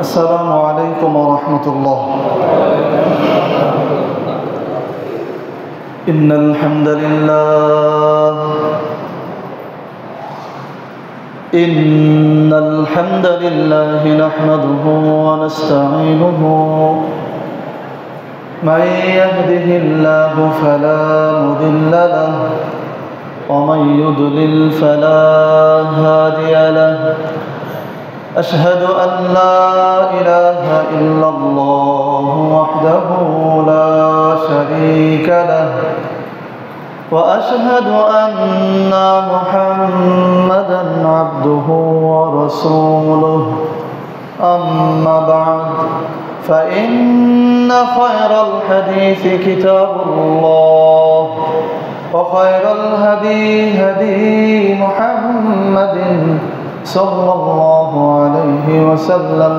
السلام عليكم ورحمة الله. إن الحمد لله نحمده ونستعينه من يهده الله فلا مضل له ومن يضلل فلا هادي له. أشهد أن لا إله إلا الله وحده لا شريك له وأشهد أن محمدا عبده ورسوله. أما بعد فإن خير الحديث كتاب الله وخير الهدي هدي محمد صلى الله عليه وسلم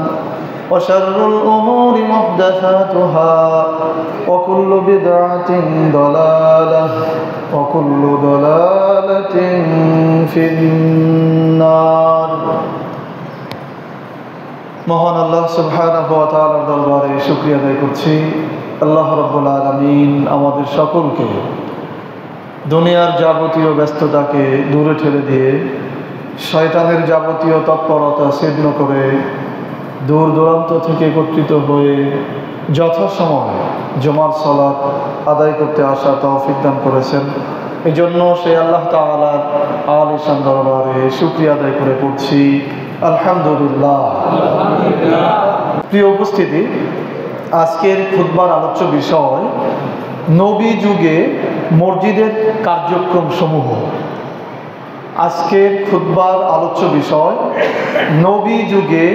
وشر الأمور محدثاتها وكل بدعة ضلالة وكل ضلالة في النار. মহান আল্লাহ সুবহানাহু ওয়া তাআলার দরবারে শুকরিয়া আদায় করছি। আল্লাহ রাব্বুল আলামিন আমাদের সকলকে দুনিয়ার যাবতীয় ব্যস্ততাকে দূরে ঠেলে দিয়ে শয়তানের যাবতীয় তৎপরতা ছিন্ন করে দূর দূরান্ত থেকে একত্রিত হয়ে যথাসময়ে জুমার সালাত আদায় করতে আসা তৌফিক দান করেছেন। এই জন্য সেই আল্লাহ তাআলার আলিশান দরবারে শুকরিয়া আদায় করে পড়ছি আলহামদুলিল্লাহ। প্রিয় উপস্থিতি, আজকের খুতবার আলোচ্য বিষয় নবী যুগে মসজিদের কার্যক্রম সমূহ। আজকের খুতবার আলোচ্য বিষয় নবী যুগে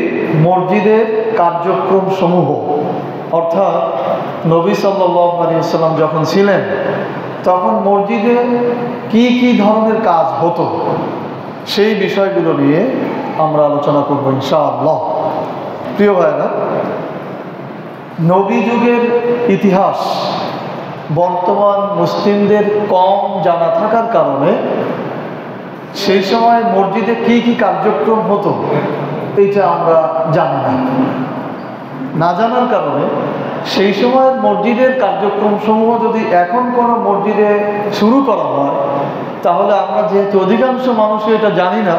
মসজিদের কার্যক্রম সমূহ, অর্থাৎ নবী সাল্লাল্লাহু আলাইহি ওয়াসাল্লাম যখন ছিলেন তখন মসজিদে কি কি ধরনের কাজ হতো সেই বিষয়গুলো নিয়ে আমরা আলোচনা করব ইনশাআল্লাহ। প্রিয় ভাইরা, নবী যুগের ইতিহাস বর্তমান মুসলিমদের কম জানা থাকার কারণে সেই সময় মসজিদে কি কি কার্যক্রম হতো এইটা আমরা জানি না জানার কারণে সেই সময় মসজিদের কার্যক্রম সমূহ যদি এখন কোনো মসজিদে শুরু করা হয় তাহলে আমরা যেহেতু অধিকাংশ মানুষই এটা জানি না,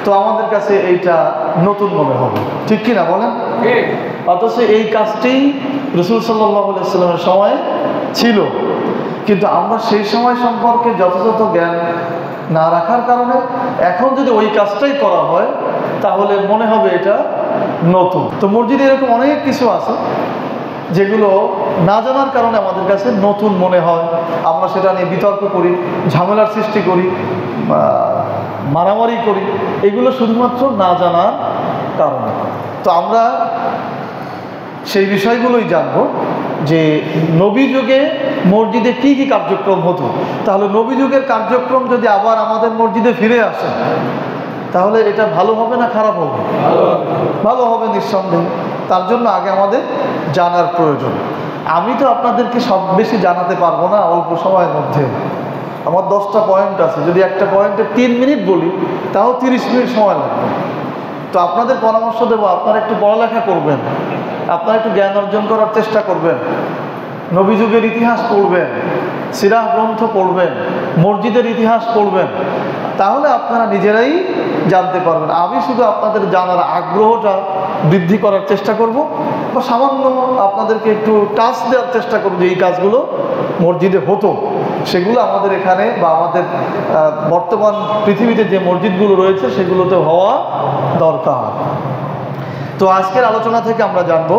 তো আমাদের কাছে এইটা নতুন মনে হবে, ঠিক কিনা বলেন? অথচ এই কাজটি রাসূল সাল্লাল্লাহু আলাইহি ওয়াসাল্লামের সময় ছিল, কিন্তু আমরা সেই সময় সম্পর্কে যথাযথ জ্ঞান না রাখার কারণে এখন যদি ওই কাজটাই করা হয় তাহলে মনে হবে এটা নতুন। তো মসজিদে এরকম অনেক কিছু আছে যেগুলো না জানার কারণে আমাদের কাছে নতুন মনে হয়। আমরা সেটা নিয়ে বিতর্ক করি, ঝামেলার সৃষ্টি করি, মারামারি করি, এগুলো শুধুমাত্র না জানার কারণে। তো আমরা সেই বিষয়গুলোই জানবো যে নবী যুগে মসজিদে কি কি কার্যক্রম হতো। তাহলে নবী যুগের কার্যক্রম যদি আবার আমাদের মসজিদে ফিরে আসে তাহলে এটা ভালো হবে না খারাপ হবে? ভালো হবে নিঃসন্দেহে। তার জন্য আগে আমাদের জানার প্রয়োজন। আমি তো আপনাদেরকে সব বেশি জানাতে পারবো না অল্প সময়ের মধ্যে। আমার 10টা পয়েন্ট আছে, যদি একটা পয়েন্টে 3 মিনিট বলি তাও 30 মিনিট সময় লাগবে। তো আপনাদের পরামর্শ দেবো, আপনারা একটু পড়ালেখা করবেন, আপনারা একটু জ্ঞান অর্জন করার চেষ্টা করবেন, নবী যুগের ইতিহাস পড়বেন, সিরাহ গ্রন্থ পড়বেন, মসজিদের ইতিহাস পড়বেন, তাহলে আপনারা নিজেরাই জানতে পারবেন। আমি শুধু আপনাদের জানার আগ্রহটা বৃদ্ধি করার চেষ্টা করব বা সামান্য আপনাদেরকে একটু টাচ দেওয়ার চেষ্টা করব যে এই কাজগুলো মসজিদে হতো, সেগুলো আমাদের এখানে বা আমাদের বর্তমান পৃথিবীতে যে মসজিদগুলো রয়েছে সেগুলোতে হওয়া দরকার। তো আজকের আলোচনা থেকে আমরা জানব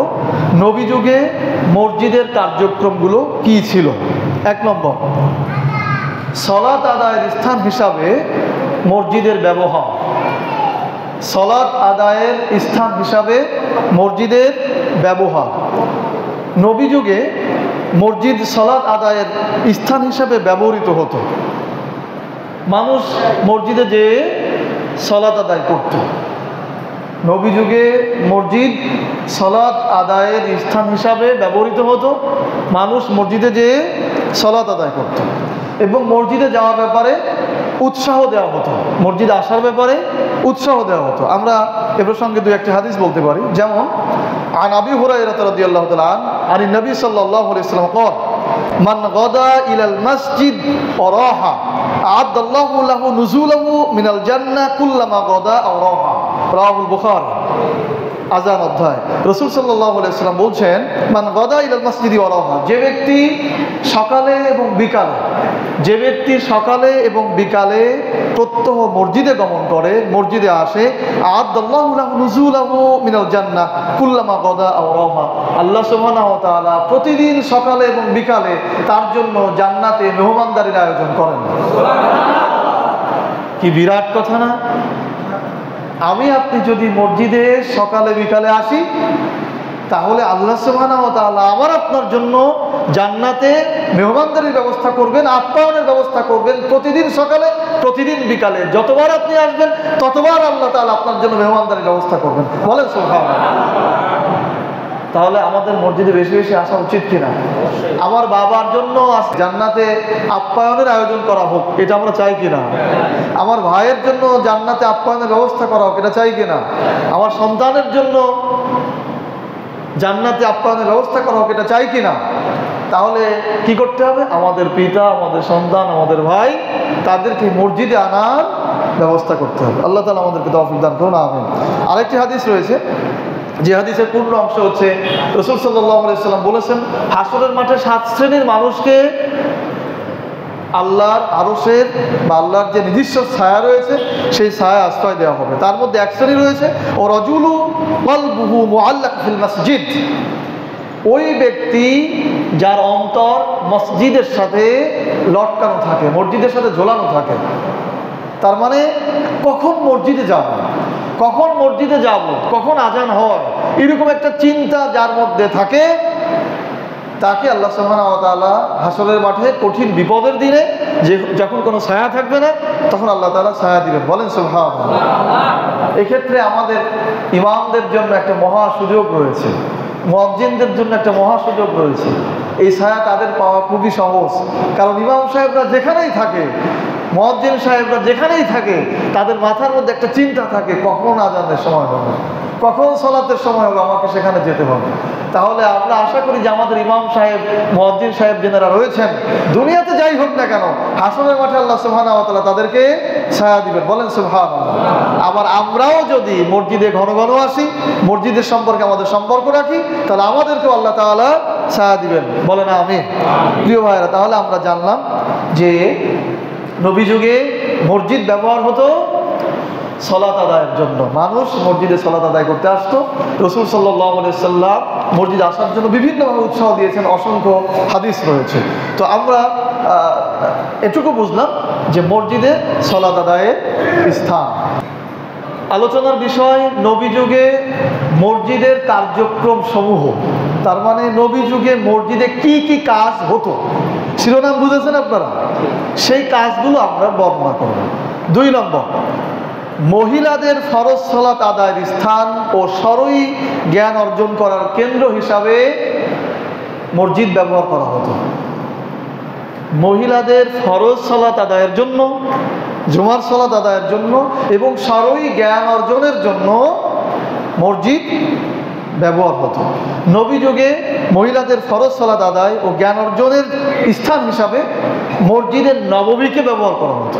নবী যুগে মসজিদের কার্যক্রমগুলো কি ছিল। 1 নম্বর, সালাত আদায়ের স্থান হিসাবে মসজিদের ব্যবহার। সালাত আদায়ের স্থান হিসাবে মসজিদের ব্যবহার। নবী যুগে মসজিদ সালাত আদায়ের স্থান হিসাবে ব্যবহৃত হতো। মানুষ মসজিদে যেয়ে সালাত আদায় করত। নবী যুগে মসজিদ সালাত আদায়ের স্থান হিসাবে ব্যবহৃত হতো। মানুষ মসজিদে যেয়ে সালাত আদায় করত এবং মসজিদে যাওয়ার ব্যাপারে উৎসাহ দেওয়া হতো, মসজিদে আসার ব্যাপারে উৎসাহ দেওয়া হতো। আমরা এ প্রসঙ্গে দু একটি হাদিস বলতে পারি, যেমন আন আবি হুরায়রা রাদিয়াল্লাহু তাআলা আন নবী সাল্লাল্লাহু আলাইহি ওয়াসাল্লাম قال মান গাদা ইলাল মসজিদ ওয়া রাহা আ'আদাল্লাহু লাহু নুজুলাহু মিনাল জান্নাহ কুল্লামা গাদা আও রাহা, রাওয়াহুল বুখারী। আযান অধ্যায়। রাসূল সাল্লাল্লাহু আলাইহি ওয়াসাল্লাম বলছেন, মান গাদা ইলাল মসজিদি ওয়া রাহা, যে ব্যক্তি সকালে এবং বিকালে, যে ব্যক্তি সকালে এবং বিকালে প্রত্যহ মসজিদে গমন করে, মসজিদে আসে, আ'আদাল্লাহু লাহু নুজুলাহু মিনাল জান্নাহ কুল্লামা গাদা আও রাহা, আল্লাহ সুবহানাহু ওয়া তাআলা প্রতিদিন সকালে এবং বিকালে তার জন্য জান্নাতে মেহমানদারির আয়োজন করেন। কি বিরাট কথা না? আমি আপনি যদি মসজিদে সকালে বিকালে আসি, তাহলে আল্লাহ সুবহানাহু ওয়া তাআলা আমার আপনার জন্য জান্নাতে মেহমানদারির ব্যবস্থা করবেন, আপ্যায়নের ব্যবস্থা করবেন। প্রতিদিন সকালে, প্রতিদিন বিকালে, যতবার আপনি আসবেন ততবার আল্লাহ তাআলা আপনার জন্য মেহমানদারির ব্যবস্থা করবেন। বলেন সুবহানাল্লাহ। তাহলে আমাদের মসজিদে বেশি বেশি আসা উচিত কিনা? আমার বাবার জন্য জান্নাতে আপ্যায়নের আয়োজন করা হোক, এটা আমরা চাই কিনা? আমার ভাইয়ের জন্য জান্নাতে আপ্যায়নের ব্যবস্থা করা হোক, এটা চাই কিনা? আমার সন্তানের জন্য জান্নাতে আপ্যায়নের ব্যবস্থা করা হোক, এটা চাই কিনা? তাহলে কি করতে হবে? আমাদের পিতা, আমাদের সন্তান, আমাদের ভাই, তাদেরকে মসজিদে আনার ব্যবস্থা করতে হবে। আল্লাহ তাআলা আমাদেরকে তৌফিক দান করুন, আমিন। আরেকটি হাদিস রয়েছে, যে হাদিসের পূর্ণ অংশ হচ্ছে রাসূল সাল্লাল্লাহু আলাইহি ওয়াসাল্লাম বলেছেন, হাসরের মাঠে 7 শ্রেণীর মানুষকে আল্লাহর আরশের বা আল্লাহর যে নির্দিষ্ট ছায়া রয়েছে সেই ছায়া আশ্রয় দেওয়া হবে। তার মধ্যে এক শ্রেণী রয়েছে, ও রাজুলু কলবুহু মুআল্লাক ফিল মসজিদ, ওই ব্যক্তি যার অন্তর মসজিদের সাথে লটকানো থাকে, মসজিদের সাথে ঝোলানো থাকে। তার মানে কখন মসজিদে যাব, কখন মসজিদে যাব, কখন আজান হয়, এরকম একটা চিন্তা যার মধ্যে থাকে, তাকে আল্লাহ সুবহানাহু ওয়া তাআলা হাসরের মাঠে কঠিন বিপদের দিনে, যে যখন কোনো ছায়া থাকবে না, তখন আল্লাহ তাআলা ছায়া দিবেন। বলেন সুবহানাল্লাহ। এক্ষেত্রে আমাদের ইমামদের জন্য একটা মহা সুযোগ রয়েছে, মুয়াজ্জিনদের জন্য একটা মহা সুযোগ রয়েছে। এই ছায়া তাদের পাওয়া খুবই সহজ, কারণ ইমাম সাহেবরা যেখানেই থাকে, মুয়াজ্জিন সাহেবরা যেখানেই থাকে, তাদের মাথার মধ্যে একটা চিন্তা থাকে, কখন আজানের সময় হবে, কখন সালাতের সময় হবে, আমাকে সেখানে যেতে হবে। তাহলে আমরা আশা করি যে আমাদের ইমাম সাহেব, মুয়াজ্জিন সাহেব যারা রয়েছেন, দুনিয়াতে যাই হোক না কেন, হাসরের মাঠে আল্লাহ সুবহানাহু ওয়া তাআলা তাদেরকে ছায়া দিবেন। বলেন সুবহানাল্লাহ। আবার আমরাও যদি মসজিদে ঘন ঘন আসি, মসজিদের সম্পর্কে আমাদের সম্পর্ক রাখি, তাহলে আমাদেরকেও আল্লাহ তাআলা ছায়া দিবেন। বলেন আমিন। প্রিয় ভাইরা, তাহলে আমরা জানলাম যে নবী যুগে মসজিদ ব্যবহার হতো সালাত আদায়ের জন্য, মানুষ মসজিদে সালাত আদায় করতে আসতো। রাসূল সাল্লাল্লাহু আলাইহি ওয়াসাল্লাম মসজিদে আসার জন্য বিভিন্নভাবে উৎসাহ দিয়েছেন, অসংখ্য হাদিস রয়েছে। তো আমরা এটুকু বুঝলাম যে মসজিদে সালাত আদায়ের স্থান। আলোচনার বিষয় নবী যুগে মসজিদের কার্যক্রম সমূহ, তার মানে নবী যুগে মসজিদে কি কি কাজ হতো, শিরোনাম বুঝেছেন আপনারা? সেই কাজগুলো আমরা বর্ণনা করব। 2 নম্বর, মহিলাদের ফরজ সালাত আদায়ের স্থান ও শরঈ জ্ঞান অর্জন করার কেন্দ্র হিসাবে মসজিদ ব্যবহার করা হতো। মহিলাদের ফরজ সালাত আদায়ের জন্য, জুমার সালাত আদায়ের জন্য এবং শরঈ জ্ঞান অর্জনের জন্য মসজিদ ব্যবহার হতো। নবী যুগে মহিলাদের ফরজ সালাত আদায় ও জ্ঞান অর্জনের স্থান হিসাবে মসজিদের নববীকে ব্যবহার করা হতো।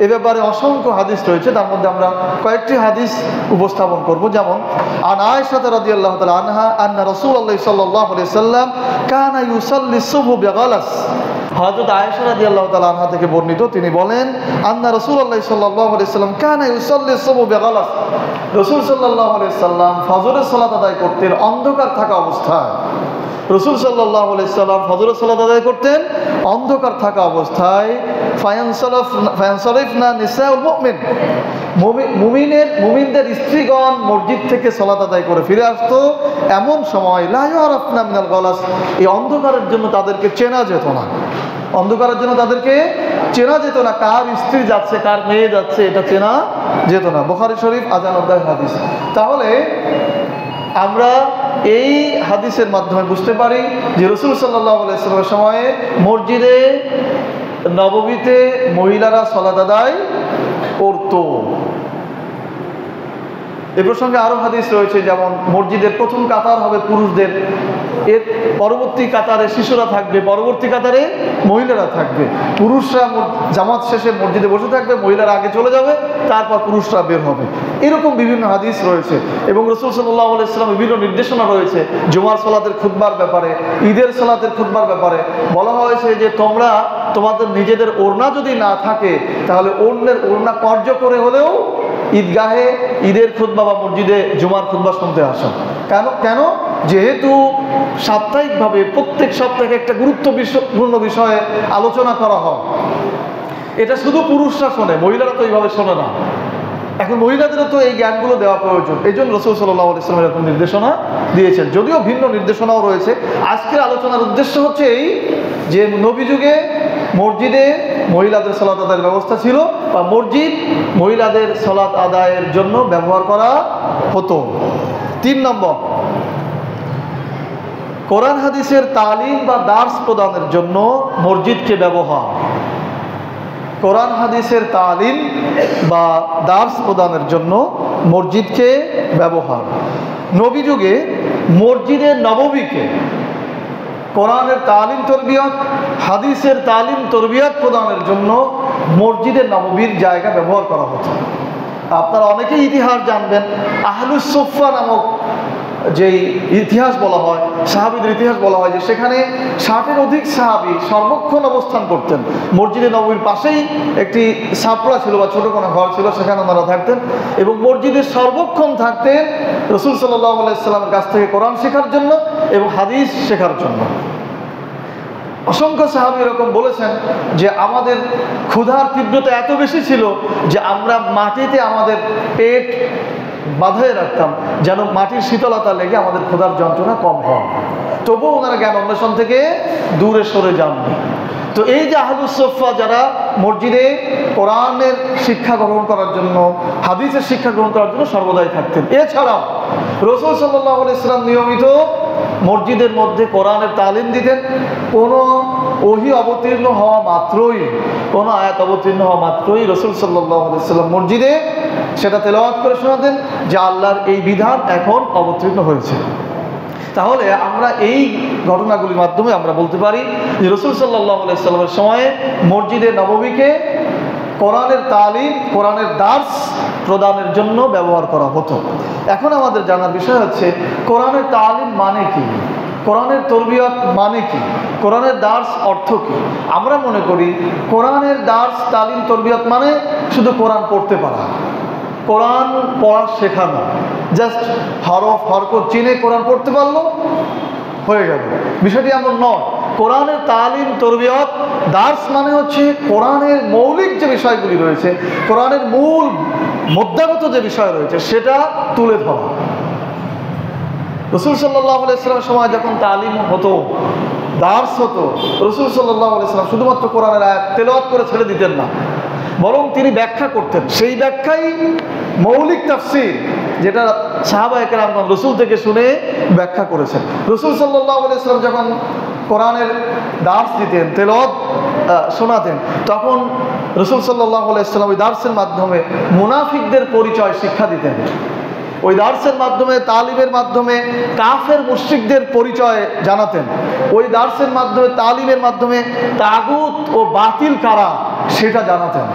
এ ব্যাপারে অসংখ্য হাদিস রয়েছে, তার মধ্যে আমরা কয়েকটি হাদিস উপস্থাপন করব। যেমন আন আয়েশা রাদিয়াল্লাহু তাআলা আনহা আন্না রাসূলুল্লাহ সাল্লাল্লাহু আলাইহি ওয়াসাল্লাম কানা ইউসাল্লি সুবহ বিগালাস, হযরত আয়েশা রাদিয়াল্লাহু তাআলা আনহা থেকে বর্ণিত, তিনি বলেন আন্না রাসূলুল্লাহ সাল্লাল্লাহু আলাইহি ওয়াসাল্লাম কানা ইউসাল্লি সুবহ বিগালাস, রাসূল সাল্লাল্লাহু আলাইহি ওয়াসাল্লাম ফজরের সালাত আদায় করতেন অন্ধকার থাকা অবস্থায়। রাসূল সাল্লাল্লাহু আলাইহি ওয়াসাল্লাম ফজরের সালাত আদায় করতেন অন্ধকার থাকা অবস্থায়। ফায়ানসারিফনা নিসাউল মুমিন, মুমিনদের স্ত্রীগণ মসজিদ থেকে সালাত আদায় করে ফিরে আসতো এমন সময় লা ইয়ারাফনা মিনাল গালাস, এই অন্ধকারের জন্য তাদেরকে চেনা যেত না, অন্ধকারের জন্য তাদেরকে চেনা যেত না, কার স্ত্রী যাচ্ছে কার মেয়ে যাচ্ছে এটা চেনা যেত না। বুখারী শরীফ আযান অধ্যায় হাদিস। তাহলে আমরা এই হাদিসের মাধ্যমে বুঝতে পারি যে রাসূল সাল্লাল্লাহু আলাইহি ওয়াসাল্লামের সময়ে মসজিদে নববীতে মহিলারা সালাত আদায় করত। এ প্রসঙ্গে আরো হাদিস রয়েছে, যেমন মসজিদের প্রথম কাতার হবে পুরুষদের, এর পরবর্তী কাতারে শিশুরা থাকবে, পরবর্তী কাতারে মহিলারা থাকবে। পুরুষরা জামাত শেষে মসজিদে বসে থাকবে, মহিলারা আগে চলে যাবে, তারপর পুরুষরা বের হবে। এরকম বিভিন্ন হাদিস রয়েছে। এবং রাসূল সাল্লাল্লাহু আলাইহি ওয়াসাল্লাম বিভিন্ন নির্দেশনা রয়েছে জুমার সালাতের খুতবার ব্যাপারে, ঈদের সালাতের খুতবার ব্যাপারে। বলা হয়েছে যে তোমরা তোমাদের নিজেদের ওড়না যদি না থাকে তাহলে অন্যের ওড়না কর্য করে হলেও ঈদগাহে ঈদের খুতবা বা মসজিদে জুমার খুতবা শুনতে আসো। কেন? যেহেতু সাপ্তাহিকভাবে প্রত্যেক সপ্তাহে একটা গুরুত্বপূর্ণ বিষয়ে আলোচনা করা হয়, এটা শুধু পুরুষরা শোনে, মহিলারা তো এইভাবে শোনে না। এখন মহিলাদেরও তো এই জ্ঞানগুলো দেওয়া প্রয়োজন। এই জন্য রাসূল সাল্লাল্লাহু আলাইহি ওয়াসাল্লাম এরকম নির্দেশনা দিয়েছেন, যদিও ভিন্ন নির্দেশনাও রয়েছে। আজকের আলোচনার উদ্দেশ্য হচ্ছে এই যে নবী যুগে মসজিদে মহিলাদের সালাত আদায়ের ব্যবস্থা ছিল, বা মসজিদ মহিলাদের সালাত আদায়ের জন্য ব্যবহার করা হতো। 3 নম্বর, কোরআন হাদিসের তালিম বা দার্স প্রদানের জন্য মসজিদকে ব্যবহার। কোরআন হাদিসের তালিম বা দার্স প্রদানের জন্য মসজিদকে ব্যবহার। নবী যুগে মসজিদে নববীকে কোরআনের তালিম তরবিয়ত, হাদিসের তালিম তরবিয়ত প্রদানের জন্য মসজিদে নববীর জায়গা ব্যবহার করা হতো। আপনারা অনেকেই ইতিহাস জানবেন, আহলুস সুফফা নামক যেই ইতিহাস বলা হয়, সাহাবীদের ইতিহাস বলা হয়, যে সেখানে 60-এর অধিক সাহাবী সর্বক্ষণ অবস্থান করতেন। মসজিদে নববীর পাশেই একটি ছাপড়া ছিল বা ছোট কোনো ঘর ছিল, সেখানে ওনারা থাকতেন এবং মসজিদে সর্বক্ষণ থাকতেন রাসূল সাল্লাল্লাহু আলাইহি ওয়াসাল্লামের কাছ থেকে কোরআন শেখার জন্য এবং হাদিস শেখার জন্য। অসংখ্য সাহাবী এরকম বলেছেন যে আমাদের ক্ষুধার তীব্রতা এত বেশি ছিল যে আমরা মাটিতে আমাদের পেট বাঁধায় রাখতাম যেন মাটির শীতলতা লেগে আমাদের ক্ষুধার যন্ত্রণা কম হয়। তবুও ওনারা জ্ঞান অন্বেষণ থেকে দূরে সরে যাননি। তো এই যে আহলুস সুফফা যারা মসজিদে কোরআনের শিক্ষা গ্রহণ করার জন্য, হাদিসের শিক্ষা গ্রহণ করার জন্য সর্বদাই থাকতেন। এছাড়াও রাসূল সাল্লাল্লাহু আলাইহি ওয়াসাল্লাম নিয়মিত মসজিদের মধ্যে কোরআনের তালিম দিতেন। কোনো ওহী অবতীর্ণ হওয়া মাত্রই, কোনো আয়াত অবতীর্ণ হওয়া মাত্রই রাসূল সাল্লাল্লাহু আলাইহি ওয়াসাল্লাম মসজিদে সেটা তেলাওয়াত করে শোনাতেন যে আল্লাহর এই বিধান এখন অবতীর্ণ হয়েছে। তাহলে আমরা এই ঘটনাগুলির মাধ্যমে আমরা বলতে পারি যে রাসূল সাল্লাল্লাহু আলাইহি ওয়াসাল্লামের সময়ে মসজিদে নববীকে কোরআনের তালিম, কোরআনের দার্স প্রদানের জন্য ব্যবহার করা হতো। এখন আমাদের জানার বিষয় হচ্ছে কোরআনের তালিম মানে কি, কোরআনের তরবিয়ত মানে কি, কোরআনের দার্স অর্থ কি। আমরা মনে করি কোরআনের দার্স, তালিম, তরবিয়ত মানে শুধু কোরআন পড়তে পারা, কোরআন পড়া শেখানো, জাস্ট হরফ হরকত চিনে কোরআন পড়তে পারলো হয়ে গেল। বিষয়টি এমন নয়। কোরআনের তালিম, তরবিয়ত, দার্স মানে হচ্ছে কোরআনের মৌলিক যে বিষয়গুলি রয়েছে, কোরআনের মূল মধ্যাগত যে বিষয় রয়েছে সেটা তুলে ধরা। রাসূল সাল্লাল্লাহু আলাইহি ওয়াসাল্লামের সময় যখন তালিম হতো, দার্স হতো, রাসূল সাল্লাল্লাহু আলাইহি ওয়াসাল্লাম শুধুমাত্র কোরআনের আয়াত তেলাওয়াত করে ছেড়ে দিতেন না, বরং তিনি ব্যাখ্যা করতেন। সেই ব্যাখ্যাই মৌলিক তাফসীর, যেটা সাহাবায়ে কেরামগণ রাসূল থেকে শুনে ব্যাখ্যা করেছেন। রাসূল সাল্লাল্লাহু আলাইহি ওয়াসাল্লাম যখন কোরআনের দার্স দিতেন, তেলাওয়াত শোনাতেন, তখন রাসূল সাল্লাল্লাহু আলাইহি ওয়াসাল্লাম ওই দার্সের মাধ্যমে মুনাফিকদের পরিচয় শিক্ষা দিতেন। ওই দার্সের মাধ্যমে, তালিমের মাধ্যমে কাফের মুশরিকদের পরিচয় জানাতেন। ওই দার্সের মাধ্যমে, তালিমের মাধ্যমে তাগুত ও বাতিল কারা সেটা জানাতেন।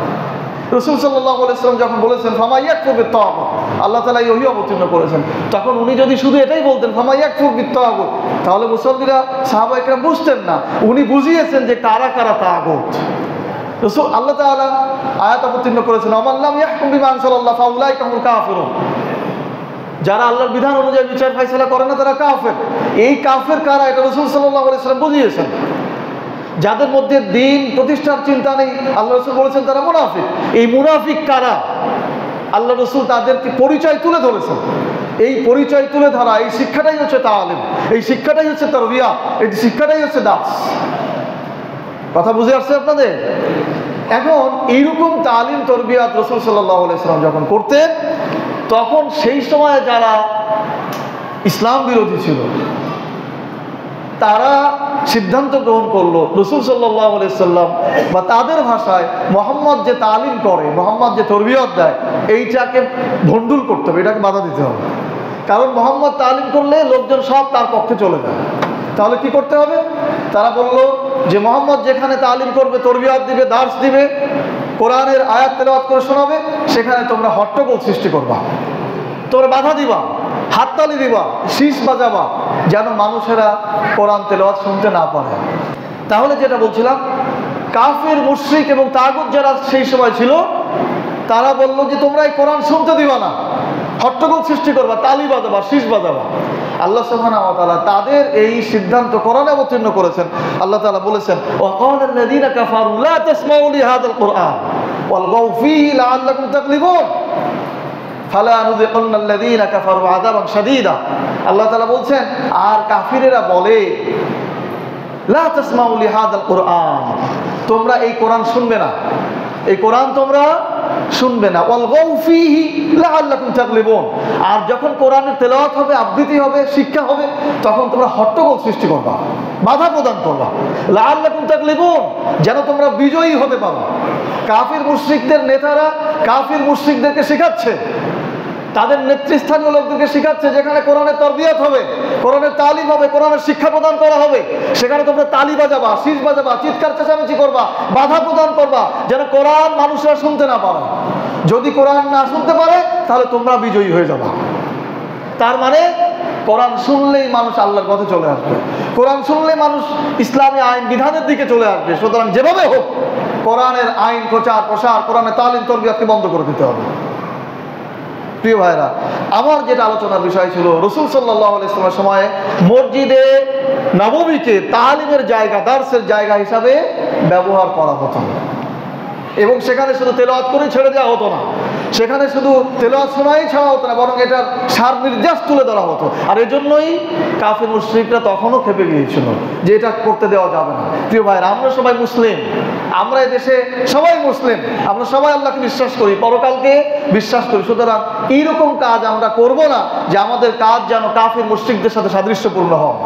রাসূল সাল্লাল্লাহু আলাইহি ওয়াসাল্লাম যখন বলেছেন ফামা ইয়াকফুর বিত-তাগুত, আল্লাহ তাআলা এই ওহী অবতীর্ণ করেছেন, তখন উনি যদি শুধু এটাই বলতেন ফামা ইয়াকফুর বিত-তাগুত, তাহলে মুসল্লিরা, সাহাবায়ে কেরাম বুঝতেন না। উনি বুঝিয়েছেন যে কারা কারা তাগুত। রাসূল, আল্লাহ তাআলা আয়াত অবতীর্ণ করেছেন ওয়া লাম ইয়াহকুম বিমা আনজালাল্লাহু ফাউলাইকা হুমুল কাফিরুন, যারা আল্লাহর বিধান অনুযায়ী বিচার ফায়সালা করে না তারা কাফের। এই কাফের কারা, এটা রাসূল সাল্লাল্লাহু আলাইহি ওয়াসাল্লাম বুঝিয়েছেন। যাদের মধ্যে দ্বীন প্রতিষ্ঠার চিন্তা নেই, আল্লাহ রাসূল বলেছেন তারা মুনাফিক। এই মুনাফিক কারা, আল্লাহ রাসূল তাদেরকে পরিচয় তুলে ধরেছেন। এই পরিচয় তুলে ধরা, এই শিক্ষাটাই হচ্ছে তালিম, এই শিক্ষাটাই হচ্ছে তারবিয়াত, এই শিক্ষাটাই হচ্ছে দার্স। কথা বুঝে আসছে আপনাদের? এখন এইরকম তালিম, তরবিয়াত রাসূল সাল্লাল্লাহু আলাইহি ওয়াসাল্লাম যখন করতেন, তখন সেই সময়ে যারা ইসলাম বিরোধী ছিল তারা সিদ্ধান্ত গ্রহণ করলো রাসূল সাল্লাল্লাহু আলাইহি সাল্লাম বা তাদের ভাষায় মুহাম্মদ যে তালিম করে, মুহাম্মদ যে তরবিয়ত দেয়, এইটাকে ভণ্ডুল করতে হবে, এটাকে বাধা দিতে হবে। কারণ মুহাম্মদ তালিম করলে লোকজন সব তার পক্ষে চলে যায়। তাহলে কি করতে হবে? তারা বলল যে মুহাম্মদ যেখানে তালিম করবে, তরবিয়ত দিবে, দার্স দিবে, কোরআনের আয়াত তেলাওয়াত করে শোনাবে, সেখানে তোমরা হট্টগোল সৃষ্টি করবা, তোমরা বাধা দিবা, হাততালি দিবা, শীষ বাজাবা, যেন মানুষেরা কোরআন তেলাওয়াত শুনতে না পারে। তাহলে যেটা বলছিলাম, কাফির, মুশরিক এবং তাগুত যারা সেই সময় ছিল, তারা বলল যে তোমরা এই কোরআন শুনতে দিবা না, হট্টগোল সৃষ্টি করবা, তালি বাজাবা, শীষ বাজাবা। আল্লাহ সুবহানাহু ওয়া তাআলা তাদের এই সিদ্ধান্ত কোরআনে অবতীর্ণ করেছেন। আল্লাহ তাআলা বলেছেন, ওয়াকালা আল্লাযীনা কাফারু লা তাসমাউ লিহাযাল কুরআন ওয়ালগাউ ফীহি লাআল্লাকুম তাগলিবুন ফালা নুযিকান্না আল্লাযীনা কাফারু আযাবান শাদীদা। আল্লাহ তাআলা বলছেন, আর কাফিরেরা বলে লা তাসমাউ লিহাযাল কুরআন, তোমরা এই কোরআন শুনবে না, এই কোরআন তোমরা শুনবে না, ওয়ালগাউ ফীহি লাআল্লাকুম তাগলিবুন, আর যখন কোরআনের তেলাওয়াত হবে, আবৃত্তি হবে, শিক্ষা হবে, তখন তোমরা হট্টগোল সৃষ্টি করবা, বাধা প্রদান করবা, লাআল্লাকুম তাগলিবুন, যেন তোমরা বিজয়ী হতে পারো। কাফির মুশরিকদের নেতারা কাফির মুশরিকদেরকে শেখাচ্ছে, তাদের নেতৃস্থানীয় লোকদেরকে শেখাচ্ছে, যেখানে কোরআনের তরবিয়ত হবে, কোরআনের তালিম হবে, কোরআনের শিক্ষা প্রদান করা হবে, সেখানে তোমরা তালি বাজাবা, শীষ বাজাবা, চিৎকার চেঁচামেচি করবা, বাধা প্রদান করবা, যেন কোরআন মানুষরা শুনতে না পারে। যদি কোরআন না শুনতে পারে, তাহলে তোমরা বিজয়ী হয়ে যাবা। তার মানে কোরআন শুনলেই মানুষ আল্লাহর পথে চলে আসবে, কোরআন শুনলেই মানুষ ইসলামী আইন বিধানের দিকে চলে আসবে। সুতরাং যেভাবে হোক কোরআনের আইন প্রচার প্রসার, কোরআনের তালিম তরবিয়তকে বন্ধ করে দিতে হবে। প্রিয় ভাইরা, আমার যেটা আলোচনার বিষয় ছিল, রাসূল সাল্লাল্লাহু আলাইহি ওয়াসাল্লামের সময়ে মসজিদে নববীকে তালিমের জায়গা, দার্সের জায়গা হিসাবে ব্যবহার করা হতো, এবং সেখানে শুধু তেলাওয়াত করে ছেড়ে দেওয়া হতো না, সেখানে শুধু তেলাওয়াত শোনাই ছাড়া হতো না, বরং এটার সার নির্দেশ তুলে ধরা হতো। আর এজন্যই কাফির মুশরিকরা তখনও খেপে গিয়েছিল যে এটা করতে দেওয়া যাবে না। প্রিয় ভাইরা, আমরা সবাই মুসলিম, আমরা এদেশে সবাই মুসলিম, আমরা সবাই আল্লাহকে বিশ্বাস করি, পরকালকে বিশ্বাস করি। সুতরাং এইরকম কাজ আমরা করব না যে আমাদের কাজ যেন কাফির মুশরিকদের সাথে সাদৃশ্যপূর্ণ হয়।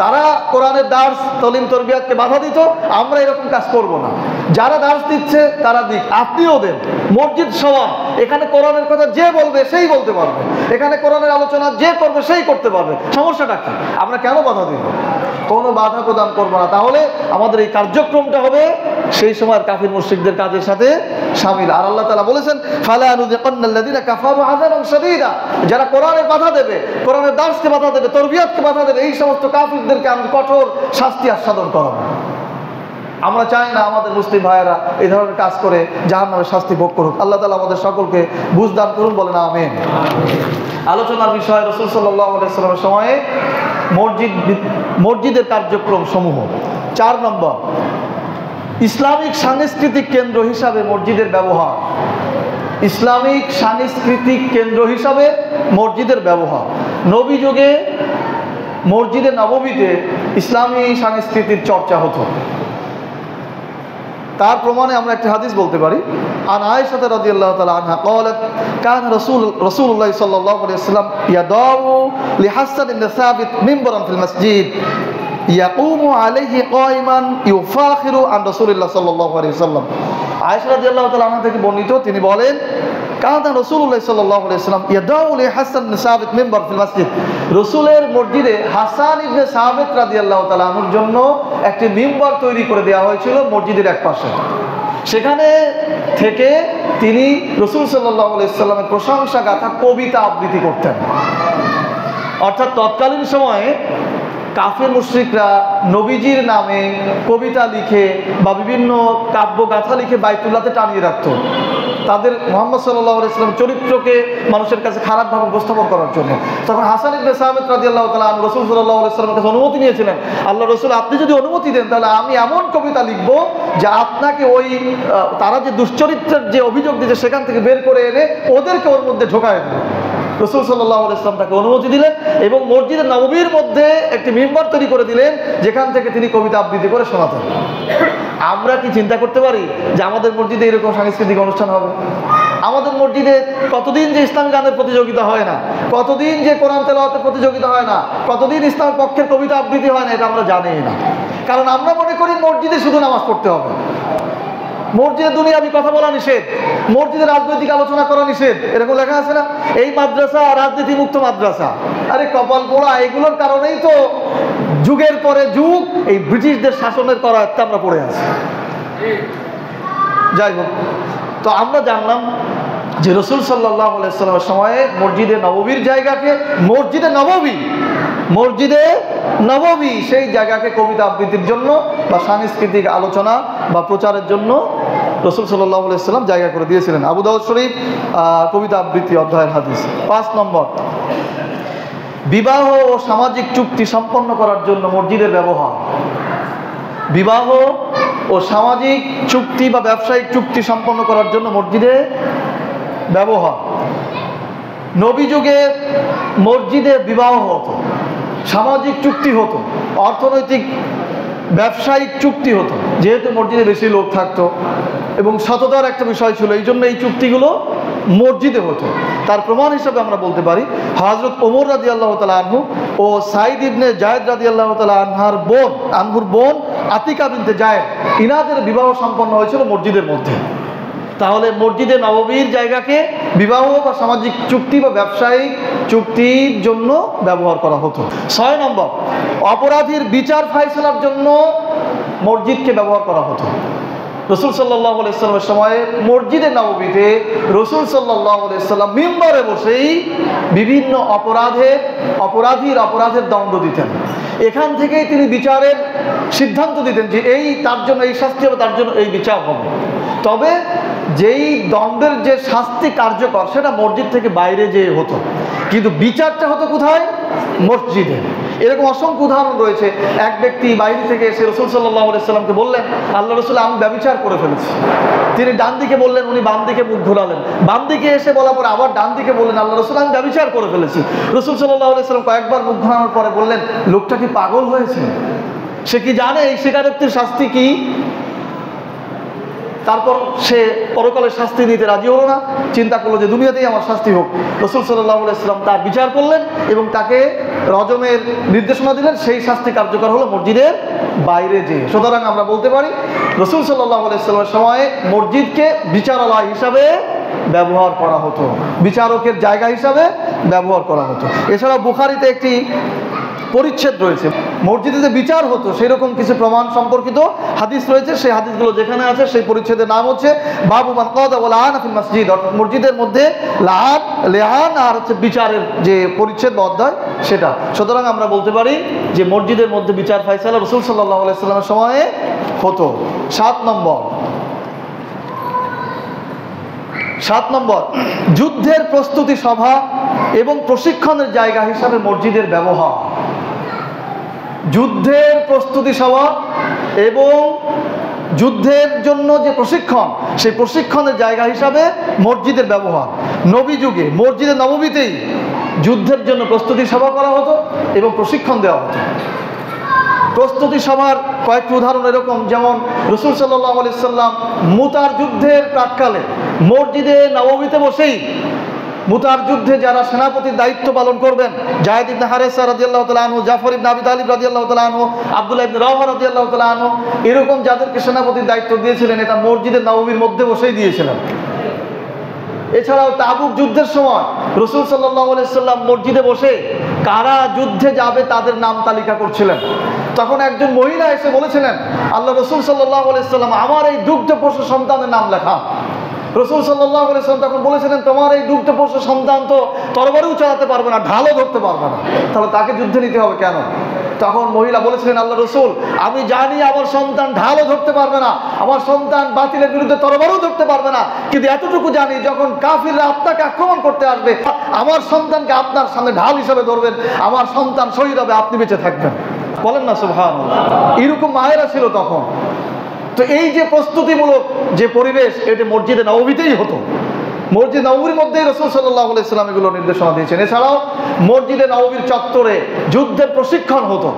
তারা কোরআনের দার্স, তালিম, তরবিয়তকে বাধা দিত, আমরা এরকম কাজ করব না। যারা দার্স দিচ্ছে তারা দিক, আপনিও দেন। মসজিদ সবার, এখানে কোরআনের কথা যে বলবে সেই বলতে পারবে, এখানে কোরআনের আলোচনা যে করবে সেই করতে পারবে, সমস্যাটা কি? আমরা কেন বাধা দিব? কোনো বাধা প্রদান করব না। তাহলে আমাদের এই কার্যক্রমটা হবে সেই সময়ের কাফির মুশরিকদের কাজের সাথে শামিল। আর আল্লাহ তাআলা বলেছেন, ফালা নুযিকান্নাল্লাযীনা কাফারু আযাবান শাদীদা, যারা কোরআনের বাধা দেবে, কোরআনের দার্সকে বাধা দেবে, তরবিয়তকে বাধা দেবে, এই সমস্ত কাফিরদেরকে আমি কঠোর শাস্তি আস্বাদন করাবো। আমরা চাই না আমাদের মুসলিম ভাইয়েরা এই ধরনের কাজ করে জাহান্নামের শাস্তি ভোগ করুক। আল্লাহ তাআলা আমাদের সকলকে বুঝদান করুন, বলেন আমিন। আলোচনার বিষয় রাসূল সাল্লাল্লাহু আলাইহি ওয়াসাল্লামের সময়ে মসজিদের কার্যক্রম সমূহ। 4 নম্বর, ইসলামিক সাংস্কৃতিক কেন্দ্র হিসাবে মসজিদের ব্যবহার। ইসলামিক সাংস্কৃতিক কেন্দ্র হিসাবে মসজিদের ব্যবহার। নবী যুগে মসজিদে নববীতে ইসলামী সংস্কৃতির চর্চা হতো। তার প্রমাণে আমরা একটা হাদিস বলতে পারি। আন আয়েশা রাদিয়াল্লাহু তাআলা আনহা قالت كان رسول الله صلى الله عليه وسلم يدعو لحسن بن ثابت منبرا في المسجد يقوم عليه قائما يفاخر عن رسول الله صلى الله عليه وسلم। আয়েশা রাদিয়াল্লাহু তাআলা আনহা থেকে বর্ণিত, তিনি বলেন, কানা রাসূলুল্লাহ সাল্লাল্লাহু আলাইহি ওয়াসাল্লাম ইয়াদাউ লি হাসান ইবনে সাবিত মিম্বার ফিল মসজিদ। রাসূলের মসজিদে হাসান ইবনে সাবিত রাদিয়াল্লাহু তাআলা আনহুর জন্য একটি মিম্বার তৈরি করে দেওয়া হয়েছিল মসজিদের এক পাশে। সেখানে থেকে তিনি রাসূল সাল্লাল্লাহু আলাইহি ওয়াসাল্লামের প্রশংসা গাথা কবিতা আবৃত্তি করতেন। অর্থাৎ তৎকালীন সময়ে কাফির মুশরিকরা নবীজির নামে কবিতা লিখে বা বিভিন্ন কাব্য গাথা লিখে বাইতুল্লাহতে টানিয়ে রাখত, তাদের মুহাম্মদ সাল্লাল্লাহু আলাইহি ওয়াসাল্লাম চরিত্রকে মানুষের কাছে খারাপভাবে উপস্থাপন করার জন্য। তখন হাসান ইবনে সাবিত রাদিয়াল্লাহু তাআলা আনহু রাসূল সাল্লাল্লাহু আলাইহি ওয়াসাল্লামের কাছে অনুমতি নিয়েছিলেন, আল্লাহ রাসূল, আপনি যদি অনুমতি দেন তাহলে আমি এমন কবিতা লিখব যে আপনাকে ওই তারা যে দুশ্চরিত্রের যে অভিযোগ দিয়েছে সেখান থেকে বের করে এনে ওদেরকে ওর মধ্যে ঢোকায় দেবে। রাসূল সাল্লাল্লাহু আলাইহি ওয়াসাল্লাম তাকে অনুমতি দিলেন এবং মসজিদে নববীর মধ্যে একটি মিম্বার তৈরি করে দিলেন, যেখান থেকে তিনি কবিতা আবৃত্তি করে শোনাতেন। আমরা কি চিন্তা করতে পারি যে আমাদের মসজিদে এরকম সাংস্কৃতিক অনুষ্ঠান হবে? আমাদের মসজিদে কতদিন যে ইসলামী গানের প্রতিযোগিতা হয় না, কতদিন যে কোরআন তেলাওয়াতের প্রতিযোগিতা হয় না, কতদিন ইসলামের পক্ষের কবিতা আবৃত্তি হয় না, এটা আমরা জানি না। কারণ আমরা মনে করি মসজিদে শুধু নামাজ পড়তে হবে, মসজিদে দুনিয়াবি কথা বলা নিষেধ, মসজিদে রাজনৈতিক আলোচনা করা নিষেধ, এরকম লেখা আছে না। এই মাদ্রাসা রাজনীতি মুক্ত মাদ্রাসা। আরে কপাল পোড়া, এগুলোর কারণেই তো যুগের পরে যুগ এই ব্রিটিশদের শাসনের করায়ত্তে আমরা পড়ে আছি। যাই হোক, তো আমরা জানলাম যে রসুল সাল্লাল্লাহু আলাইহি ওয়াসাল্লামের সময়ে মসজিদে নববীর জায়গাকে, মসজিদে নববী সেই জায়গাকে কবিতা আবৃত্তির জন্য বা সাংস্কৃতিক আলোচনা বা প্রচারের জন্য রসুল সাল্লাল্লাহু আলাইহি ওয়াসাল্লাম জায়গা করে দিয়েছিলেন। আবু দাউদ শরীফ কবিতা আবৃত্তি অধ্যায়ের হাদিস। 5 নম্বর, বিবাহ ও সামাজিক চুক্তি সম্পন্ন করার জন্য মসজিদের ব্যবহার। বিবাহ ও সামাজিক চুক্তি বা ব্যবসায়িক চুক্তি সম্পন্ন করার জন্য মসজিদে ব্যবহার। নবী যুগে মসজিদে বিবাহ হতো, সামাজিক চুক্তি হতো, অর্থনৈতিক ব্যবসায়িক চুক্তি হতো, যেহেতু মসজিদে বেশি লোক থাকতো এবং সততার একটা বিষয় ছিল, এই জন্য এই চুক্তিগুলো মসজিদে হতো। তার প্রমাণ হিসাবে আমরা বলতে পারি হযরত ওমর রাদিয়াল্লাহু তাআলা আনহু ও সাইদ ইবনে জায়েদ রাদিয়াল্লাহু তাআলা আনহুর বোন আতিকা বিনতে জায়েদ, ইনাদের বিবাহ সম্পন্ন হয়েছিল মসজিদের মধ্যে। তাহলে মসজিদে নববীর জায়গাকে বিবাহ বা সামাজিক চুক্তি বা ব্যবসায়িক চুক্তির জন্য ব্যবহার করা হতো। 6 নম্বর, অপরাধীর বিচার ফায়সালার জন্য মসজিদকে ব্যবহার করা হতো। রসুল সাল্লাল্লাহু আলাইহি ওয়াসাল্লামের সময়ে মসজিদে নববীতে রসুল সাল্লাল্লাহু আলাইহি ওয়াসাল্লাম মিম্বরে বসেই বিভিন্ন অপরাধের দণ্ড দিতেন। এখান থেকেই তিনি বিচারের সিদ্ধান্ত দিতেন যে তার জন্য এই শাস্তি হবে, তার জন্য এই বিচার হবে। তবে যেই দণ্ডের যে শাস্তি কার্যকর সেটা মসজিদ থেকে বাইরে যেয়ে হতো, কিন্তু বিচারটা হতো কোথায়? মসজিদে। এরকম অসংখ্য উদাহরণ রয়েছে। এক ব্যক্তি বাইরে থেকে এসে রসুল সাল্লাল্লাহু আলাইহি ওয়াসাল্লামকে বললেন, আল্লাহ রসুল, আমি ব্যভিচার করে ফেলেছি। তিনি ডান দিকে বললেন, উনি বাম দিকে মুখ ঘোরালেন। বাম দিকে এসে বলার পর আবার ডান দিকে বললেন, আল্লাহ রসুল, আমি ব্যভিচার করে ফেলেছি। রসুল সাল্লাল্লাহু আলাইহি ওয়াসাল্লাম কয়েকবার মুখ ঘোরানোর পরে বললেন, লোকটা কি পাগল হয়েছে? সে কি জানে এই স্বীকারোক্তির শাস্তি কি? তারপর সে পরকালের শাস্তি নিতে রাজি হলো না, চিন্তা করলো যে দুনিয়াতেই আমার শাস্তি হোক। রসুল সাল্লাল্লাহু আলাইহি ওয়াসাল্লাম তার বিচার করলেন এবং তাকে রজমের নির্দেশনা দিলেন। সেই শাস্তি কার্যকর হলো মসজিদের বাইরে যে। সুতরাং আমরা বলতে পারি রসুল সাল্লাল্লাহু আলাইহি ওয়াসাল্লামের সময়ে মসজিদকে বিচারালয় হিসাবে ব্যবহার করা হতো, বিচারকের জায়গা হিসাবে ব্যবহার করা হতো। এছাড়া বুখারীতে একটি পরিচ্ছেদ রয়েছে, মসজিদে যে বিচার হতো সেরকম কিছু প্রমাণ সম্পর্কিত হাদিস রয়েছে। সেই হাদিসগুলো যেখানে আছে সেই পরিচ্ছেদের নাম হচ্ছে বাবু মান কাদা ওয়া লাআনা ফিল মসজিদ, অর্থাৎ মসজিদের মধ্যে লাআন আর হচ্ছে বিচারের যে পরিচ্ছেদ বা অধ্যায় সেটা। সুতরাং আমরা বলতে পারি যে মসজিদের মধ্যে বিচার ফায়সালা রাসূল সাল্লাল্লাহু আলাইহি ওয়াসাল্লামের সময়ে হতো। 7 নম্বর, যুদ্ধের প্রস্তুতি সভা এবং প্রশিক্ষণের জায়গা হিসাবে মসজিদের ব্যবহার। যুদ্ধের প্রস্তুতি সভা এবং যুদ্ধের জন্য যে প্রশিক্ষণ, সেই প্রশিক্ষণের জায়গা হিসাবে মসজিদের ব্যবহার। নবী যুগে মসজিদে নববীতেই যুদ্ধের জন্য প্রস্তুতি সভা করা হতো এবং প্রশিক্ষণ দেওয়া হতো। প্রস্তুতি সভার কয়েকটি উদাহরণ এরকম, যেমন রসুল সাল্লাল্লাহু আলাইহি ওয়াসাল্লাম মুতার যুদ্ধের প্রাক্কালে মসজিদে নববীতে বসেই মুতার যুদ্ধে যারা সেনাপতির দায়িত্ব পালন করবেন, জায়েদ ইবনে হারেসা রাদিয়াল্লাহু তাআলা আনহু, জাফর ইবনে আবি তালিব রাদিয়াল্লাহু তাআলা আনহু, আব্দুল্লাহ ইবনে রাওহা রাদিয়াল্লাহু তাআলা আনহু, এরকম যাদেরকে সেনাপতির দায়িত্ব দিয়েছিলেন এটা মসজিদের নববীর মধ্যে বসেই দিয়েছিলেন। এছাড়াও তাবুক যুদ্ধের সময় রসুল সাল্লাল্লাহু আলাইহি ওয়াসাল্লাম মসজিদে বসে কারা যুদ্ধে যাবে তাদের নাম তালিকা করছিলেন। তখন একজন মহিলা এসে বলেছিলেন, আল্লাহ রসুল সাল্লাল্লাহু আলাইহি ওয়াসাল্লাম, আমার এই দুগ্ধপোষ্য সন্তানের নাম লেখা। রসুল সাল্লাল্লাহু আলাইহি ওয়াসাল্লাম তখন বলেছিলেন, তোমার এই দুগ্ধপোষ্য সন্তান তো তরবারিও চালাতে পারবে না, ঢালও ধরতে পারবে না, তাহলে তাকে যুদ্ধে নিতে হবে কেন? তখন মহিলা বলেছিলেন, আল্লাহ রসুল, আমি জানি আমার সন্তান ঢালও ধরতে পারবে না, আমার সন্তান বাতিলের বিরুদ্ধে তরবারও ধরতে পারবে না, কিন্তু এতটুকু জানি যখন কাফিররা আপনাকে আক্রমণ করতে আসবে আমার সন্তানকে আপনার সামনে ঢাল হিসেবে ধরবেন, আমার সন্তান শহীদ হবে, আপনি বেঁচে থাকবেন। বলেন না সুবহানাল্লাহ। এরকম মায়েরা ছিল তখন। তো এই যে প্রস্তুতিমূলক যে পরিবেশ, এটা মসজিদে নববীতেই হতো। মসজিদ নববীর মধ্যেই রাসূল সাল্লাল্লাহু আলাইহি ওয়াসাল্লাম এগুলো নির্দেশনা দিয়েছেন। এছাড়াও মসজিদে নববীর চত্বরে যুদ্ধের প্রশিক্ষণ হতো।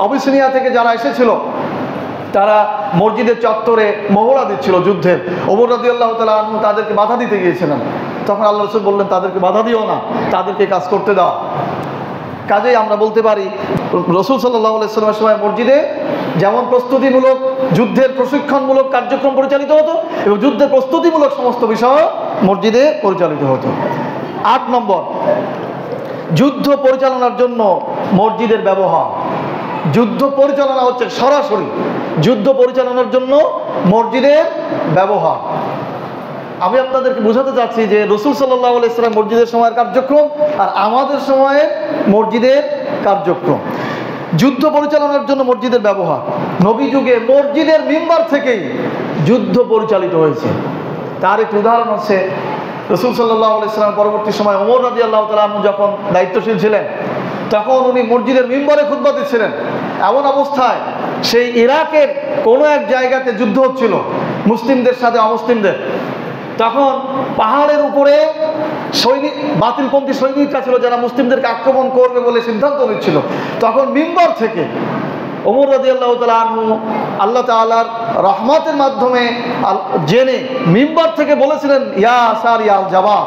আবিসিনিয়া থেকে যারা এসেছিল তারা মসজিদের চত্বরে মহড়া দিচ্ছিল যুদ্ধের। ওমর রাদিয়াল্লাহু তাআলা আনহু তাদেরকে বাধা দিতে গিয়েছিলেন। তখন আল্লাহ রাসূল বললেন, তাদেরকে বাধা দিও না, তাদেরকে কাজ করতে দাও। কাজেই আমরা বলতে পারি রাসূল সাল্লাল্লাহু আলাইহি ওয়াসাল্লামের সময় মসজিদে যেমন প্রস্তুতিমূলক যুদ্ধের প্রশিক্ষণমূলক কার্যক্রম পরিচালিত হতো এবং যুদ্ধের প্রস্তুতিমূলক সমস্ত বিষয় মসজিদে পরিচালিত হতো। 8 নম্বর, যুদ্ধ পরিচালনার জন্য মসজিদের ব্যবহার। যুদ্ধ পরিচালনা হচ্ছে সরাসরি যুদ্ধ পরিচালনার জন্য মসজিদের ব্যবহার। আমি আপনাদেরকে বোঝাতে চাচ্ছি যে রাসূল সাল্লাল্লাহু আলাইহি ওয়াসাল্লাম মসজিদের সময়ের কার্যক্রম আর আমাদের সময়ের মসজিদের কার্যক্রম। যুদ্ধ পরিচালনার জন্য মসজিদের ব্যবহার। নবী যুগে মসজিদের মিম্বার থেকেই যুদ্ধ পরিচালিত হয়েছে। তার একটি উদাহরণ হচ্ছে রাসূল সাল্লাল্লাহু আলাইহি ওয়াসাল্লাম পরবর্তী সময় ওমর রাদিয়াল্লাহু তাআলা আনহু যখন দায়িত্বশীল ছিলেন, তখন উনি মসজিদের মিম্বরে খুতবা দিচ্ছিলেন। এমন অবস্থায় সেই ইরাকের কোনো এক জায়গাতে যুদ্ধ হচ্ছিল মুসলিমদের সাথে অমুসলিমদের। তখন পাহাড়ের উপরে সৈনিক, বাতিলপন্থী সৈনিকরা ছিল যারা মুসলিমদেরকে আক্রমণ করবে বলে সিদ্ধান্ত নিচ্ছিল। তখন মিম্বর থেকে ওমর রাদিয়াল্লাহু তাআলা আনহু আল্লাহ তাআলার রহমতের মাধ্যমে জেনে মিম্বর থেকে বলেছিলেন, ইয়া সারিয়া আল জাবাল।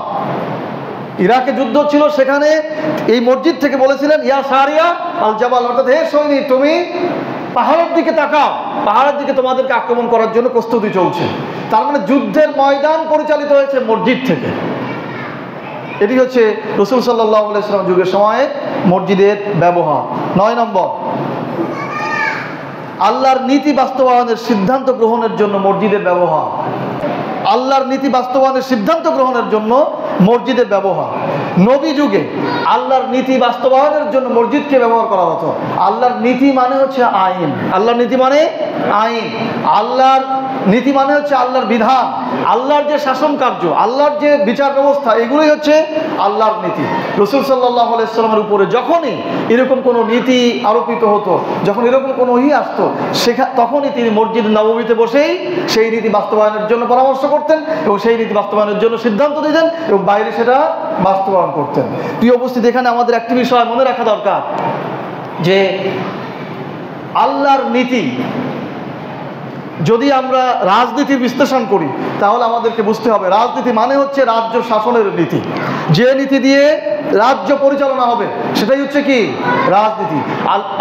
ইরাকে যুদ্ধ ছিল, সেখানে এই মসজিদ থেকে বলেছিলেন, ইয়া সারিয়া আল জাবাল, অর্থাৎ হে সৈনিক, তুমি পাহাড়ের দিকে তাকাও, পাহাড়ের দিকে তোমাদেরকে আক্রমণ করার জন্য প্রস্তুতি চলছে। তার মানে যুদ্ধের ময়দান পরিচালিত হয়েছে মসজিদ থেকে। এটি হচ্ছে রাসূল সাল্লাল্লাহু আলাইহি ওয়াসাল্লাম যুগের সময়ে মসজিদের ব্যবহার। 9 নম্বর, আল্লাহর নীতি বাস্তবায়নের সিদ্ধান্ত গ্রহণের জন্য মসজিদের ব্যবহার। আল্লাহর নীতি বাস্তবায়নের সিদ্ধান্ত গ্রহণের জন্য মসজিদের ব্যবহার। নবী যুগে আল্লাহর নীতি বাস্তবায়নের জন্য মসজিদকে ব্যবহার করা হতো। আল্লাহর নীতি মানে হচ্ছে আইন। আল্লাহর নীতি মানে আইন। আল্লাহর নীতি মানে হচ্ছে আল্লাহর বিধান, আল্লাহর যে শাসন কার্য, আল্লাহর যে বিচার ব্যবস্থা, এগুলোই হচ্ছে আল্লাহর নীতি। রাসূল সাল্লাল্লাহু আলাইহি ওয়াসাল্লামের উপরে যখনই এরকম কোনো নীতি আরোপিত হতো, যখন এরকম কোনো আসতো, তখনই তিনি মসজিদ নববীতে বসেই সেই নীতি বাস্তবায়নের জন্য পরামর্শ করতেন এবং সেই নীতি বাস্তবায়নের জন্য সিদ্ধান্ত দিতেন এবং বাইরে সেটা বাস্তবায়ন করতেন। প্রিয় উপস্থিতি, এখানে আমাদের একটি বিষয় মনে রাখা দরকার যে আল্লাহর নীতি যদি আমরা রাজনীতির বিশ্লেষণ করি তাহলে আমাদেরকে বুঝতে হবে রাজনীতি মানে হচ্ছে রাজ্য শাসনের নীতি। যে নীতি দিয়ে রাজ্য পরিচালনা হবে সেটাই হচ্ছে কি রাজনীতি।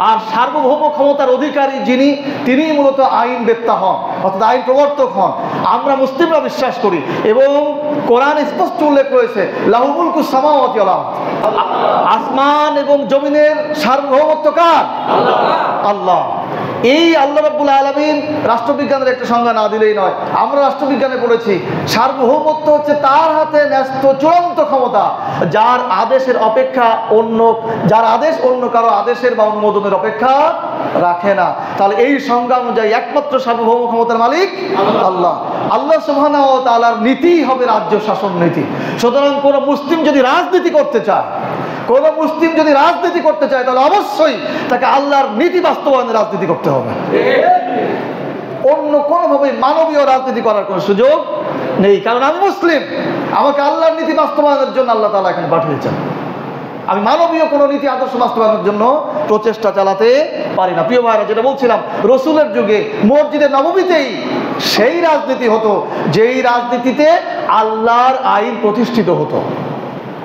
আর সার্বভৌম ক্ষমতার অধিকারী যিনি, তিনিই মূলত আইন বেত্তা হন, অর্থাৎ আইন প্রবর্তক হন। আমরা মুসলিমরা বিশ্বাস করি এবং কোরআন স্পষ্ট উল্লেখ রয়েছে, লাহু মুলকুস সামাওয়াতি ওয়াল আরদ, আসমান এবং জমিনের সার্বভৌমত্ব কার? আল্লাহ। এই আল্লাহ রাব্বুল আলামিন রাষ্ট্রবিজ্ঞানের একটা সংজ্ঞা না দিলেই নয়। আমরা রাষ্ট্রবিজ্ঞানে পড়েছি সার্বভৌমত্ব হচ্ছে তার হাতে ন্যস্ত চূড়ান্ত ক্ষমতা, যার আদেশের অপেক্ষা যার আদেশ অন্য কারো আদেশের বা অনুমোদনের অপেক্ষা রাখে না। তাহলে এই সংজ্ঞা অনুযায়ী একমাত্র সার্বভৌম ক্ষমতার মালিক আল্লাহ। আল্লাহ সুবহানাহু ওয়া তাআলার নীতি হবে রাজ্য শাসন নীতি। সুতরাং কোনো মুসলিম যদি রাজনীতি করতে চায়, তাহলে অবশ্যই তাকে আল্লাহর নীতি বাস্তবায়নের রাজনীতি করতে হবে। অন্য কোনোভাবে মানবীয় রাজনীতি করার কোনো সুযোগ নেই। কারণ আমি মুসলিম, আমাকে আল্লাহর নীতি বাস্তবায়নের জন্য আল্লাহ তাআলা এখানে পাঠিয়েছেন। আমি মানবীয় কোনো নীতি আদর্শ বাস্তবায়নের জন্য প্রচেষ্টা চালাতে পারি না। প্রিয় ভাইরা, যেটা বলছিলাম, রাসূলের যুগে মসজিদে নববীতেই সেই রাজনীতি হতো যেই রাজনীতিতে আল্লাহর আইন প্রতিষ্ঠিত হতো,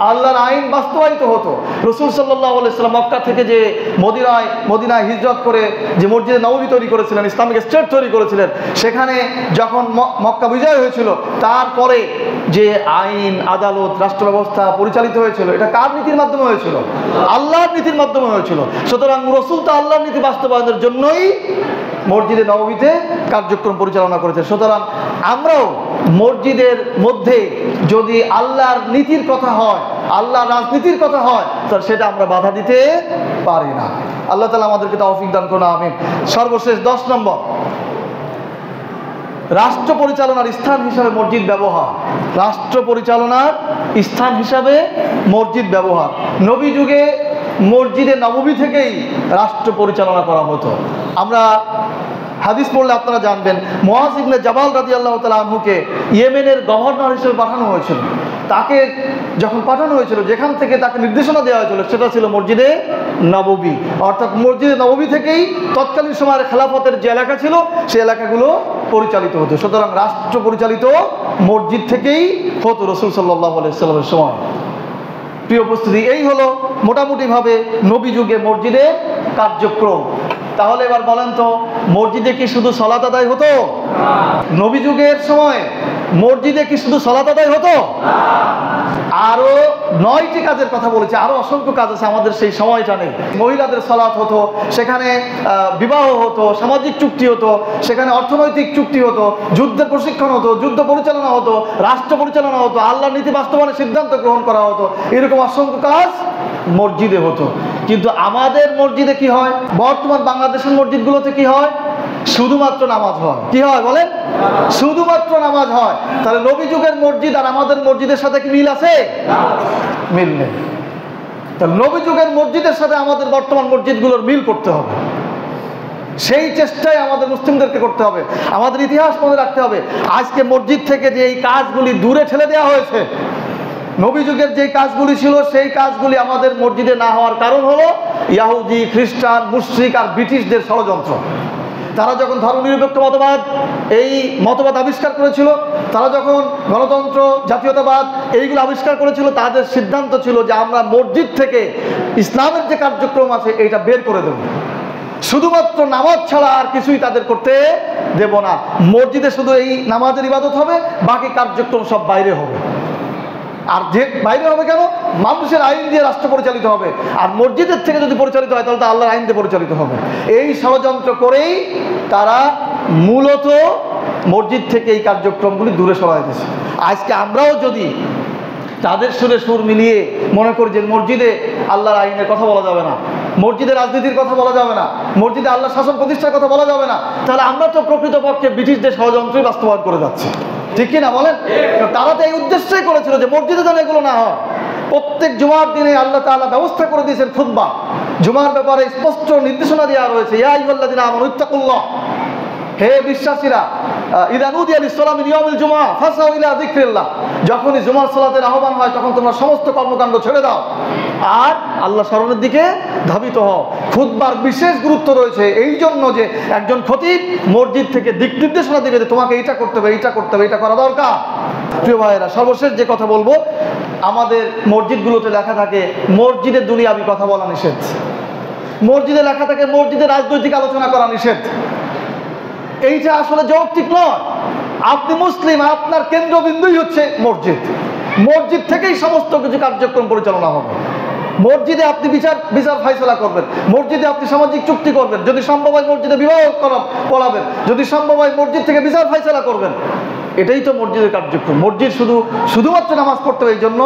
আল্লাহর আইন বাস্তবায়িত হতো। রাসূল সাল্লাল্লাহু আলাইহি ওয়াসাল্লাম মক্কা থেকে যে মদিনায় হিজরত করে যে মসজিদে নববী তৈরি করেছিলেন, ইসলামিক স্টেট তৈরি করেছিলেন, সেখানে যখন মক্কা বিজয় হয়েছিল, তারপরে যে আইন আদালত রাষ্ট্র ব্যবস্থা পরিচালিত হয়েছিল, এটা কার নীতির মাধ্যমে হয়েছিল? আল্লাহর নীতির মাধ্যমে হয়েছিল। সুতরাং রাসূল তো আল্লাহর নীতি বাস্তবায়নের জন্যই মসজিদে নববীতে কার্যক্রম পরিচালনা করেছে। সুতরাং আমরাও মসজিদের মধ্যে যদি আল্লাহর নীতির কথা হয়, আল্লাহর রাজনীতির কথা হয়, তাহলে সেটা আমরা বাধা দিতে পারি না। আল্লাহ তাআলা আমাদেরকে তৌফিক দান করুন, আমিন। সর্বশেষ 10 নম্বর, রাষ্ট্র পরিচালনার স্থান হিসাবে মসজিদ ব্যবহার। রাষ্ট্র পরিচালনার স্থান হিসাবে মসজিদ ব্যবহার। নবী যুগে মসজিদে নববী থেকেই রাষ্ট্র পরিচালনা করা হতো। আমরা হাদিস পড়লে আপনারা জানবেন, মুআয ইবনে জাবাল রাদিয়াল্লাহু তাআলা আনহুকে ইয়েমেনের গভর্নর হিসেবে পাঠানো হয়েছিল। তাকে যখন পাঠানো হয়েছিল, যেখান থেকে তাকে নির্দেশনা দেওয়া হয়েছিল, সেটা ছিল মসজিদে নববী। অর্থাৎ মসজিদে নববী থেকেই তৎকালীন সময়ের খেলাফতের যে এলাকা ছিল সেই এলাকাগুলো পরিচালিত হতো। সুতরাং রাষ্ট্র পরিচালিত মসজিদ থেকেই হতো রাসূল সাল্লাল্লাহু আলাইহি ওয়াসাল্লামের সময়। প্রিয় উপস্থিতি, এই হলো মোটামুটিভাবে নবী যুগে মসজিদের কার্যক্রম। তাহলে এবার বলেন তো, মসজিদে কি শুধু সালাত আদায় হতো? নবী যুগের সময় মসজিদে কি শুধু সালাত আদায় হতো? আরো 9টি কাজের কথা বলেছে, আরো অসংখ্য কাজ আছে, আমাদের সেই সময়টা নেই। মহিলাদের সালাত হতো, সেখানে বিবাহ হতো, সামাজিক চুক্তি হতো, সেখানে অর্থনৈতিক চুক্তি হতো, যুদ্ধের প্রশিক্ষণ হতো, যুদ্ধ পরিচালনা হতো, রাষ্ট্র পরিচালনা হতো, আল্লাহর নীতি বাস্তবায়নের সিদ্ধান্ত গ্রহণ করা হতো। এরকম অসংখ্য কাজ মসজিদে হতো। কিন্তু আমাদের মসজিদে কি হয়? বর্তমান বাংলাদেশের মসজিদগুলোতে কি হয়? শুধুমাত্র নামাজ হয়। কি হয় বলেন? শুধুমাত্র নামাজ হয়। তাহলে নবী যুগের মসজিদ আর আমাদের মসজিদের সাথে কি মিল আছে? মিল নেই। তাহলে নবী যুগের মসজিদের সাথে আমাদের বর্তমান মসজিদগুলোর মিল করতে হবে। সেই চেষ্টাই আমাদের মুসলিমদেরকে করতে হবে। আমাদের ইতিহাস মনে রাখতে হবে। আজকে মসজিদ থেকে যে এই কাজগুলি দূরে ঠেলে দেওয়া হয়েছে, নবী যুগের যে কাজগুলি ছিল সেই কাজগুলি আমাদের মসজিদে না হওয়ার কারণ হলো ইহুদি, খ্রিস্টান, মুশরিক আর ব্রিটিশদের ষড়যন্ত্র। তারা যখন ধর্মনিরপেক্ষ মতবাদ এই মতবাদ আবিষ্কার করেছিল, তারা যখন গণতন্ত্র, জাতীয়তাবাদ এইগুলো আবিষ্কার করেছিল, তাদের সিদ্ধান্ত ছিল যে আমরা মসজিদ থেকে ইসলামের যে কার্যক্রম আছে এইটা বের করে দেব। শুধুমাত্র নামাজ ছাড়া আর কিছুই তাদের করতে দেব না। মসজিদে শুধু এই নামাজের ইবাদত হবে, বাকি কার্যক্রম সব বাইরে হবে। আর যে বাইরে হবে কেন? মানুষের আইন দিয়ে রাষ্ট্র পরিচালিত হবে। আর মসজিদের থেকে যদি পরিচালিত হয় তাহলে তো আল্লাহর আইন দিয়ে পরিচালিত হবে। এই ষড়যন্ত্র করেই তারা মূলত মসজিদ থেকে এই কার্যক্রমগুলি দূরে সরাই দিয়েছে। আজকে আমরাও যদি তাদের সুরে সুর মিলিয়ে মনে করি যে মসজিদে আল্লাহর আইনের কথা বলা যাবে না, মসজিদে রাজনীতির কথা বলা যাবে না, মসজিদে আল্লাহ শাসন প্রতিষ্ঠার কথা বলা যাবে না, তাহলে আমরা তো প্রকৃতপক্ষে ব্রিটিশদের ষড়যন্ত্রই বাস্তবায়ন করে যাচ্ছি। ঠিক কিনা বলেন? তারা তো এই উদ্দেশ্যই করেছিল যে মসজিদে যেন এগুলো না হয়। প্রত্যেক জুমার দিনে আল্লাহ তাআলা ব্যবস্থা করে দিয়েছেন খুতবা। জুমার ব্যাপারে স্পষ্ট নির্দেশনা দেওয়া রয়েছে, ইয়া আইয়ুহাল্লাযীনা আমানু ইত্তাকুল্লাহ, হে বিশ্বাসীরা, ইযা নুদিয়া লিস-সালাতি মিন ইয়াউমিল জুমআহ ফাসাউ ইলা যিকরিল্লাহ, যখনই জুমার সালাতের আহ্বান হয় তখন তোমরা সমস্ত কর্মকাণ্ড ছেড়ে দাও আর আল্লাহ স্মরণের দিকে ধাবিত হও। খুতবার বিশেষ গুরুত্ব রয়েছে এই জন্য যে একজন খতিব মসজিদ থেকে দিক নির্দেশনা দেবে যে তোমাকে এইটা করতে হবে, এইটা করতে হবে, এটা করা দরকার। প্রিয় ভাইয়েরা, সর্বশেষ যে কথা বলবো, আমাদের মসজিদগুলোতে লেখা থাকে মসজিদের দুনিয়াবি কথা বলা নিষেধ, মসজিদে লেখা থাকে মসজিদে রাজনৈতিক আলোচনা করা নিষেধ। এইটা আসলে যৌক্তিক নয়। আপনি মুসলিম, আপনার কেন্দ্রবিন্দুই হচ্ছে মসজিদ। মসজিদ থেকেই সমস্ত কিছু কার্যক্রম পরিচালনা হবে। মসজিদে আপনি বিচার ফাইসলা করবেন, মসজিদে আপনি সামাজিক চুক্তি করবেন, যদি সম্ভব হয় মসজিদে বিবাহ পড়াবেন, যদি সম্ভব হয় মসজিদ থেকে বিচার ফাইসলা করবেন। এটাই তো মসজিদের কার্যক্রম। মসজিদ শুধুমাত্র নামাজ পড়তে হবে এই জন্য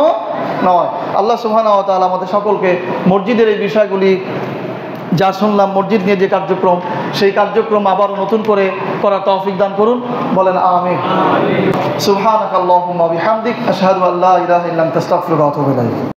নয়। আল্লাহ সুবহানাহু ওয়া তাআলা আমাদের সকলকে মসজিদের এই বিষয়গুলি যা শুনলাম, মসজিদ নিয়ে যে কার্যক্রম, সেই কার্যক্রম আবার নতুন করে করার তৌফিক দান করুন। বলেন আমিন। সুবহানাকাল্লাহুম্মা ওয়া বিহামদিক আশহাদু আল্লা ইলাহা ইল্লা আনতা আস্তাগফিরুকা ওয়া আতুবু ইলাইক।